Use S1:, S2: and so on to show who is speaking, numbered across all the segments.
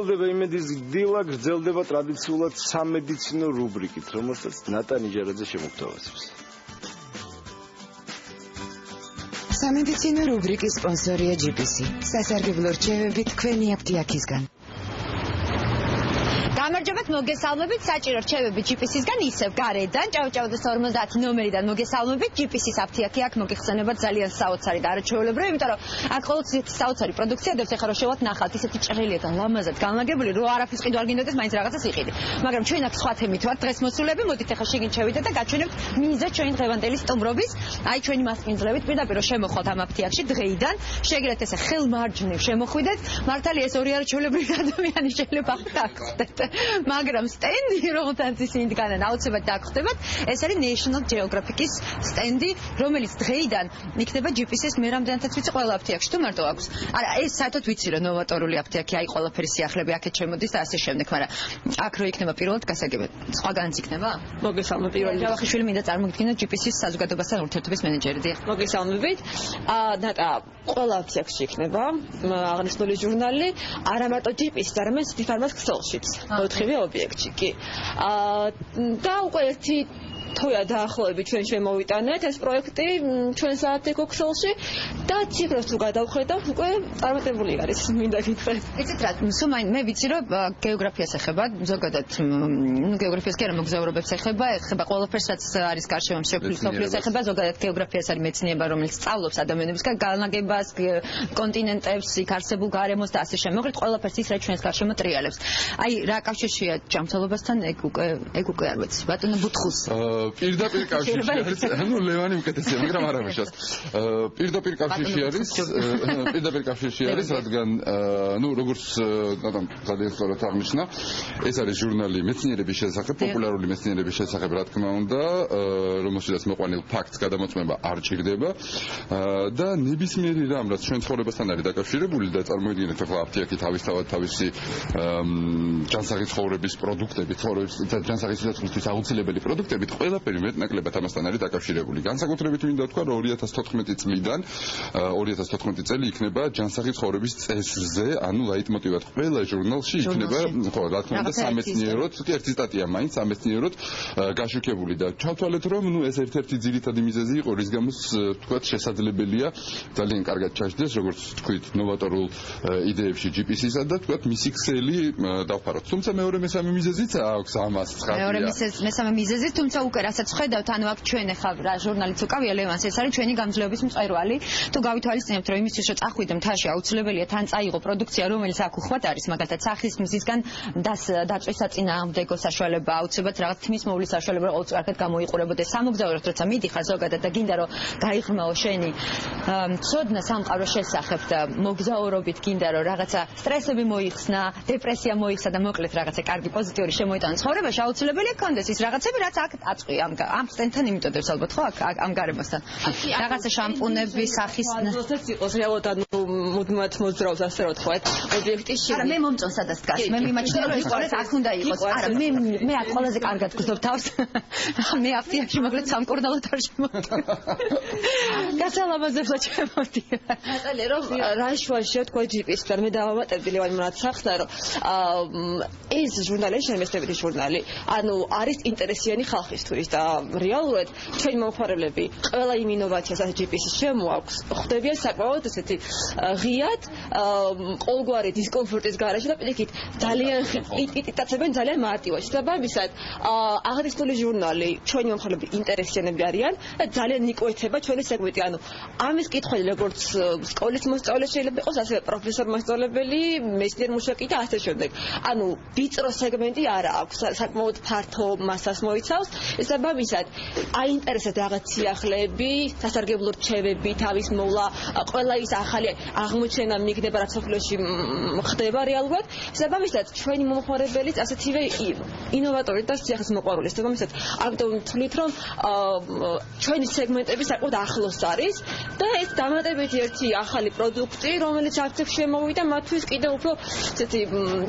S1: იმედის დილა გრძელდება ტრადიციულად სამედიცინო რუბრიკით, რომელსაც ნატანი ჯარაძე შემოგთავაზებს.
S2: სამედიცინო რუბრიკის სპონსორია GPC. სასარგებლო რჩევები თქვენი აფთიაქისგან.
S3: გამარჯობათ, მოგესალმებით, საჭირო რჩევები GPC-სგან ისევ გარედან, ჭავჭავაძის 50 ნომერიდან მოგესალმებით, GPC-ს აფთიაქი აქ მოგიხსენებათ ძალიან საოცარი და არაჩვეულებრივი, იმიტომ რომ აქ ყოველთვის საოცარი პროდუქცია დევს, ეხლა რომ შევათ ნახავთ, ისეთი ჭრელია და ლამაზად განლაგებული, რომ არაფერს კიდევ არ გინდოდეს, მაინც რაღაცას იყიდით. მაგრამ ჩვენ აქ სხვა თემით ვართ დღეს მოსულები, მოდით ეხლა შიგნით შევიდეთ და გაჩვენებთ მიზეზ ჩვენი დღევანდელი სტუმრობის, აი ჩვენი მასპინძლებით, პირდაპირ რომ შემოხვალთ ამ აფთიაქში დღეიდან, შეგიძლიათ ესე ხელმარჯვნივ შემოხვიდეთ, მართალია ეს ორი არაჩვეულებრივი ადამიანი შეიძლება ახდეთ. მაგრამ სტენდი რომელთაც ისინი დგანან აუცილებლად დაგხვდებათ ეს არის National Geographic-ის სტენდი რომელიც დღეიდან იქნება GPS-ის მე რამდენადაც ვიცი ყველა აფთიაქში თუ მარტო აქვს არა ეს საერთოდ ვიცი რომ ნოვატორული აფთიაქი აი ყველაფერი სიახლეები აქეთ შემოდის და ასე შემდეგ მაგრამ აქ რო იქნება პირველად გასაგებად სხვაგანაც იქნება
S4: მოგესალმებით პირველი
S3: ჯავახიშვილი მინდა წარმოგიდგინოთ GPS-ის საზოგადოებასთან ურთიერთობის მენეჯერი დიახ
S4: მოგესალმებით ნატა ყველა აფთიაქში იქნება აღნიშნული ჟურნალი არა მარტო GPS-ს არამედ ფარმას ქსელშიც ოთხივე ობიექტში კი და უკვე ერთი თოია დაახლოებით ჩვენ შემოვიტანეთ ეს პროექტი ჩვენ საათეკო ქსელში და ციფრებს თუ გადავხედავთ უკვე წარმატებული არის მინდა გითხრათ
S3: იცით რა მე ვიცი რომ გეოგრაფიას ეხება ზოგადად გეოგრაფიას კი არა მოგზაურობებს ეხება ყველაფერს რაც არის გარშემო მსოფლიოს ეხება ზოგადად გეოგრაფიას არის მეცნიერება რომელიც სწავლობს ადამიანებისგან განლაგებას კონტინენტებს იქ არსებულ გარემოს და ასე შემოღრით ყველაფერს ის რაც ჩვენს გარშემო ტრიალებს აი რა კავშირია ჯანმრთელობასთან ეგ უკვე არ ვიცი ბატონო ბუთხულს
S5: პირდაპირ კავშირში არის, ანუ ლევანი უკეთესია, მაგრამ არ ამაშას. პირდაპირ კავშირში არის, რადგან ნუ როგორც ძალიან სწორად აღნიშნა, ეს არის ჟურნალი მეცნიერების შესახებ, პოპულარული მეცნიერების შესახებ, რა თქმა უნდა, რომელშიც მოყვანილ ფაქტს გადამოწმება არ ჭირდება და ნებისმიერი რამ, რაც ჩვენ ცხოვრებასთან არის დაკავშირებული და წარმოიდგინეთ ახლა აფთიაქი თავისთავად თავისი ჯანსაღი ცხოვრების პროდუქტები, ჯანსაღი სიცოცხლის აუცილებელი პროდუქტებით ყველაფერი მეტნაკლებად ამასთან არის დაკავშირებული. განსაკუთრებით მინდა ვთქვა, რომ 2014 წლიდან 2014 წელი იქნება ჯანსაღი ცხოვრების წესრზე, ანუ ლაიტმოტივად ყველა ჟურნალში იქნება, ხო, რა თქმა უნდა, სამეცნიეროდ, კი ერთი სტატია მაინც სამეცნიეროდ გაშუქებული და ჩავთვალეთ, რომ ნუ ეს ერთ-ერთი ძირითადი მიზეზი იყო, რის გამოც თქვათ შესაძლებელია ძალიან კარგად ჩაჯდეს, როგორც თქვით, ნოვატორულ იდეებში GPS-ისა და თქვათ მისი ქსელი დავფაროთ. თუმცა მეორე მესამე მიზეზიც აქვს ამას ცხადია.
S3: მეორე მესამე მიზეზი თუმცა უკვე რასაც ხედავთ, ანუ აქ ჩვენ ახლა რა ჟურნალიც უკავია ლევანს, ეს არის ჩვენი გამძლეობის მწვერვალი. თუ გავითვალისწინებთ, რომ იმისთვის რომ წახვიდე მთაში აუცილებელია თან წაიღო პროდუქცია, რომელიც აქ უხვად არის, მაგალითად სახის მზისგან დაწვის საწინააღმდეგო საშუალება, აუცილებლად რაღაც თმის მოვლის საშუალება, რომ ყოველთვის კარგად გამოიყურებოდეს. სამოგზაუროდ როცა მიდიხარ ზოგადად და გინდა რომ გაიღრმაო შენი ცოდნა სამყაროს შესახებ და მოგზაურობით გინდა რომ რაღაცა სტრესები მოიხსნა, დეპრესია მოიხსნა და მოკლედ რაღაცა კარგი პოზიტიური შემოიტანო ცხოვრებაში, აუცილებელია გქონდეს ის რაღაცები, რაც აქ აწყვია ამ სტენთან იმიტოდებს ალბათ ხო ამ გარემოსთან რაღაცა შამპუნები სახის
S4: ზუსტად იყოს რეალურად ანუ მუდმივად მოძრაობს ასე რომ თქვა ობიექტის
S3: არა მე მომწონს სადაც დგას მე მიმაჩნია რომ ეს აქ უნდა იყოს არა მე აქ ყველაზე კარგად გძნობ თავს მე აფთიაქში მოკლედ სამკურნალოდ არ შემოვიდი გასალამაზებლად შემოვიდი
S4: ნატალია რომ რა შუაშია თქვა GPS-დან მე დავამატებდი ლევან მონაცახსნა რომ ეს ჟურნალი შემესწრებითი ჟურნალი ანუ არის ინტერესიანი ხალხისთვის და რეალურად ჩვენი მომხმარებლები ყველა იმ ინოვაციას რაც GPS-ში შემოაქვს ხდებიან საკმაოდ ესეთი ღიად ყოველგვარი დისკომფორტის გარეშე და პირიქით ძალიან იტიტაცებენ ძალიან მარტივად შესაბამისად აღნიშნული ჟურნალი ჩვენი მომხმარებლები ინტერესიანები არიან და ძალიან იკვეთება ჩვენი სეგმენტი ანუ ამის კითხველი როგორც სკოლის მოსწავლე შეიძლება იყოს ასევე პროფესორ მასწავლებელი მეცნიერ მუშაკი და ასე შემდეგ ანუ ვიწრო სეგმენტი არა აქვს საკმაოდ ფართო მასას მოიცავს შესაბამისად აინტერესებთ რაღაც სიახლეები, სასარგებლო რჩევები, თავის მოვლა, ყველა ის ახალი აღმოჩენა მიგდება რაც სოფლიოში ხდება რეალურად. შესაბამისად, ჩვენი მომხმარებელიც ასეთივე ინოვატორი და სიახლის მოყვარული. შესაბამისად, ამიტომ ვთვლით, რომ ჩვენი სეგმენტები საკმაოდ ახლოს არის და ეს დამატებითი ერთი ახალი პროდუქტი, რომელიც აქ შემოვიდა, მათთვის კიდევ უფრო ესეთი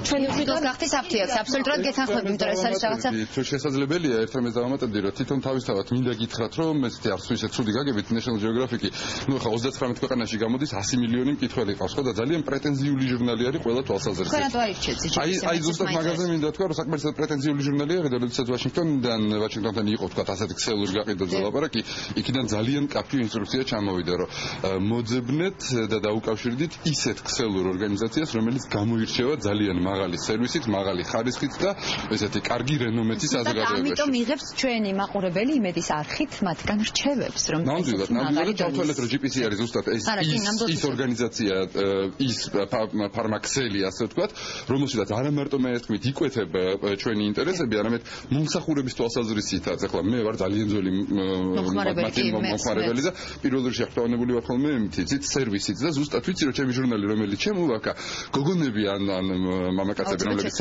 S4: ჩვენი
S3: ვიდოს გახდის აფთიაქს, აბსოლუტურად გეთანხმები, იმიტომ რომ ეს არის რაღაცა
S5: თუ შესაძლებელია ერთ რამეს დავამატებ დავამატებდი რომ თვითონ თავისთავად მინდა გითხრათ რომ ესეთი არც ისე ცუდი გაგებით National Geographic-ი ნუ ხა 39 ქვეყანაში გამოდის 100 მილიონი მკითხველი ყავს ხო და ძალიან პრეტენზიული ჟურნალი არის ყველა თვალსაზრისით.
S3: თქვენ რატო არ ირჩევთ GPS-ს?
S5: აი ზუსტად მაგაზე მინდა თქვა რომ საკმარისად პრეტენზიული ჟურნალია როდესაც ვაშინგტონთან იყო თქვა ასეთი ქსელური გაყიდვაზე ლაპარაკი იქიდან ძალიან კაფე ინსტრუქცია ჩამოვიდა რომ მოძებნეთ და დაუკავშირდით ისეთ ქსელურ ორგანიზაციას რომელიც გამოირჩევა ძალიან მაღალი სერვისით, მაღალი ხარისხით და ესეთი კარგი რენომეთი საზოგადოებაში.
S3: ამიტომ იღებს ჩვენი მაყურებელი იმედის არხით მათგან რჩევებს რომ
S5: ნამდვილად დავთვალეთ რომ GPS არის ზუსტად ის ორგანიზაცია ის ფარმაქსელი ასე ვთქვათ რომელსაც არა მარტო მე ეთქვით იკვეთება ჩვენი ინტერესები არამედ მომსახურების თვალსაზრისითაც ახლა მე ვარ ძალიან ძველი მომხმარებელი და პირველ რიგში აღფრთოვანებული ვარ ხოლმე მითიცით სერვისით და ზუსტად ვიცი რომ ჩემი ჟურნალი რომელიც შემოვაქა გოგონები ან მამაკაცები რომლებიც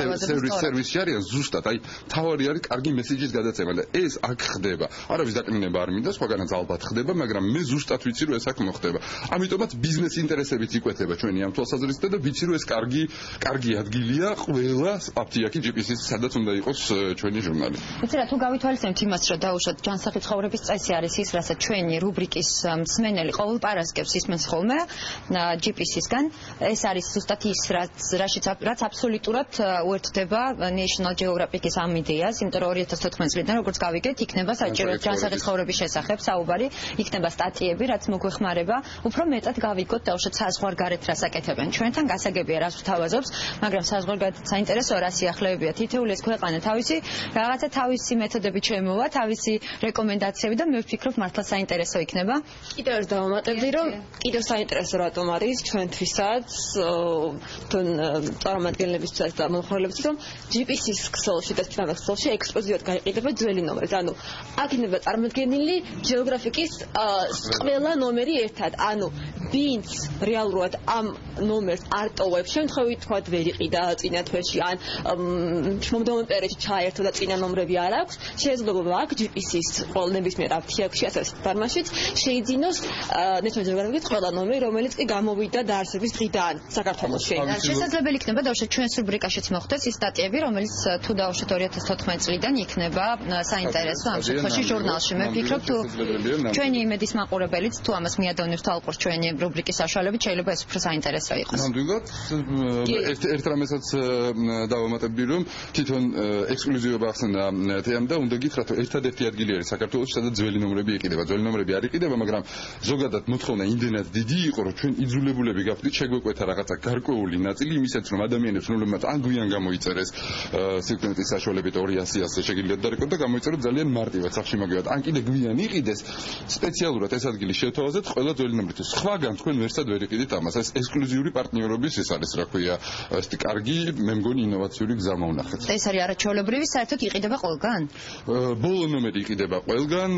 S5: სერვისში არიან ზუსტად აი თავარი არის კარგი მესეჯის გადაცემა და ეს აქ ხდება არავის დაკნინება არ მინდა სხვაგანაც ალბათ ხდება მაგრამ მე ზუსტად ვიცი რომ ეს აქ მოხდება ამიტომაც ბიზნეს ინტერესებით იკვეთება ჩვენი ამ თვალსაზრისით და ვიცი რომ ეს კარგი ადგილია ყველა აფთიაქი GPS-ის სადაც უნდა იყოს ჩვენი ჟურნალი
S3: ვიცი რა თუ გავითვალისწინებთ იმას რომ დაუშვათ ჯანსაღი ცხოვრების წესი არის ის რასაც ჩვენი რუბრიკის მსმენელი ყოველ პარასკევს ისმენს ხოლმე GPS-ისგან ეს არის ზუსტად ის რაც აბსოლუტურად უერთდება National Geographic-ის ამ იდეას იმიტომ რომ 2014 წლიდან როგორც გავიგეთ იქნება საჭირო ჯანსაღი ცხოვრების შესახებ საუბარი იქნება სტატიები რაც მოგვეხმარება უფრო მეტად გავიგოთ დაუშვათ საზღვარგარეთ რას აკეთებენ ჩვენთან გასაგებია რას ვთავაზობს მაგრამ საზღვარგარეთ საინტერესოა რა სიახლეებია თითოეული ეს ქვეყანა თავისი მეთოდებით შემოვა თავისი რეკომენდაციები და მე ვფიქრობ მართლა საინტერესო იქნება
S4: კიდევ ერთ დავამატებდი რომ კიდევ საინტერესო რატომ არის ჩვენთვისაც თუნ წარმომადგენლებისთვისაც და მომხმარებლებისთვის რომ GPS-ის ქსელში და ჩვენს ქსელში ექსკლუზიურად გაიყიდება ძველი ნომერი ანუ აქ იქნება წარმოდგენილი Geographic-ის ყველა ნომერი ერთად ანუ ვინც რეალურად ამ ნომერს არ ტოვებს შემთხვევით თქვა ვერ იყიდა წინა თვეში ან მომდევნო პერიოდში ჩაერთო და წინა ნომრები არ აქვს შეიძლება აქ GPS-ის ყოველ ნებისმიერ აფთიაქში ასე ფარმაშიც შეიძინოს National Geographic-ის ყველა ნომერი რომელიც კი გამოვიდა დაარსების დღიდან საქართველოში
S3: შესაძლებელი იქნება დაუშვათ ჩვენს რუბრიკაშიც მოხდეს ის სტატიები რომელიც თუ დაუშვათ 2014 წლიდან იქნება საინტერესო ამ შემთხვევაში ჟურნალში მე ვფიქრობ თუ ჩვენი იმედის მაყურებელიც თუ ამას მიადოვნებს თვალყურს ჩვენი რუბრიკის საშუალებით შეიძლება ეს უფრო საინტერესო იყოს
S5: ნამდვილად ერთ რამესაც დავამატებდი რომ თვითონ ექსკლუზივობა ახსნა თემამ და უნდა გითხრათ რომ ერთადერთი ადგილი არის საქართველოში სადაც ძველი ნომრები იყიდება ძველი ნომრები არ იყიდება მაგრამ ზოგადად მოთხოვნა იმდენად დიდი იყო რომ ჩვენ იძულებულები გავხდით შეგვეკვეთა რაღაცა გარკვეული ნაწილი იმისაც რომ ადამიანებს რომლებმაც ან გვიან გამოიწერეს სიკვდილის საშუალებით 200-ზე შეგიძლიათ დარეკოთ და გამოიწეროთ ძალიან მარტივად სახში მაგევად ან კიდე გვიან იყიდეს სპეციალურად ეს ადგილი შევთავაზეთ ყველა ძველი ნომრით სხვაგან თქვენ ვერსად ვერ იყიდით ამას ეს ექსკლუზიური პარტნიორობის ის არის რა ქვია ესეთი კარგი მე მგონი ინოვაციური გზა მოვნახეთ
S3: ეს არის არაჩვეულებრივი საერთოდ იყიდება ყველგან
S5: ბოლო ნომერი იყიდება ყველგან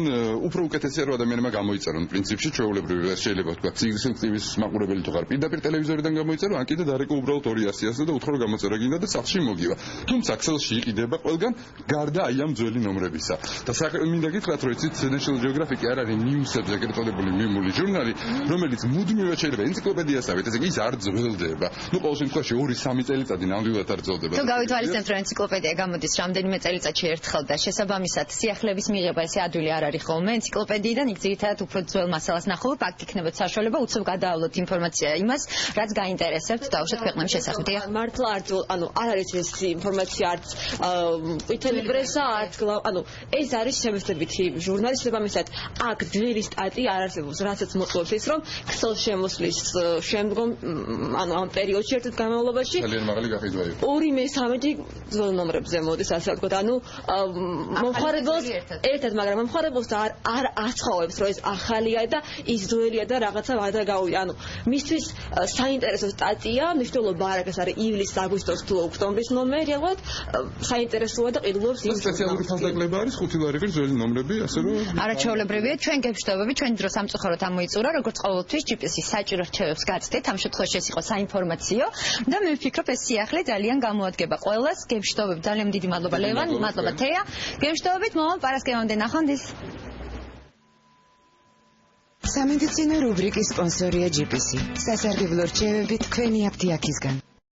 S5: უფრო უკეთესია რომ ადამიანებმა გამოიწერონ პრინციპში ჩვეულებრივი შეიძლება თქვა ციგნის მაყურებელი თუ ხარ პირდაპირ ტელევიზორიდან გამოიწერო ან კიდე დარეკო უბრალოდ 200-ზე და უთხრა რომ გამოწერა გინდა და სახში მოგივა თუმცა ქსელში იყიდება ყველგან გარდა აი ამ ძველი ნომრებისა და მინდა გითხრათ რომ იცით National Geographic არ არის ნიუსებზე ეგრეთ წოდებული მიმული ჟურნალი რომელიც მუდმივად შეიძლება ენციკლოპედიასავით ესე იგი ის არ ძველდება ნუ ყოველ შემთხვევაში 2-3 წელიწადი ნამდვილად არ ძველდება
S3: თუ გავითვალისწინებთ რომ ენციკლოპედია გამოდის რამდენიმე წელიწადში ერთხელ და შესაბამისად სიახლეების მიღება ესე ადვილი არ არის ხოლმე ენციკლოპედიიდან იქ ძირითადად უფრო ძველ მასალას ნახულობ აქ იქნებათ საშუალება უცებ გადაავლოთ ინფორმაცია იმას რაც გაინტერესებთ დაუშვათ ქვეყნების შესახებ
S4: მართლა არ ანუ არ არის ეს ინფორმაცია არც ყვითელი პრესა არც ანუ ეს არის შემოსდებითი ჟურნალი შესაბამისად აქ ძველი სტატია არ არსებობს რასაც მოწმობს ის რომ ქსელ შემოსვლის შემდგომ ანუ ამ პერიოდში ერთ განმავლობაში
S5: ძალიან მაღალი გაყიდვა იყო
S4: 2-3 ძველ ნომრებზე მოდის ასე ვთქვათ ანუ მომხმარებელს ერთად მაგრამ მომხმარებელს არ აცხოვებს რომ ეს ახალია და ის ძველია და რაღაცა ვადა გავიდა ანუ მისთვის საინტერესო სტატია მნიშვნელობა არ აქვს არის ივლისის აგვისტოს თუ ოქტომბრის ნომერი ალბათ საინტერესოა და ყიდულობს
S5: ის სპეციალური ფასდაკლება არის 5 ლარი ღირს ძველი ნომრები ასე რომ
S3: არაჩვეულებრივია ჩვენ გებშტობები ჩვენ დროს სამწუხაროდ ამოიწურა როგორც ყოველთვის GPS-ის საჭირო რჩევებს გაცდეთ ამ შემთხვევაში ეს იყო საინფორმაციო და მე ვფიქრობ ეს სიახლე ძალიან გამოადგება ყველას გებშტობები ძალიან დიდი მადლობა ლევან მადლობა თეა გებშტობებით მომავალ პარასკევამდე ნახვამდის
S2: სამედიცინო რუბრიკის სპონსორია GPS. სასარგებლო რჩევები თქვენი აფთიაქისგან.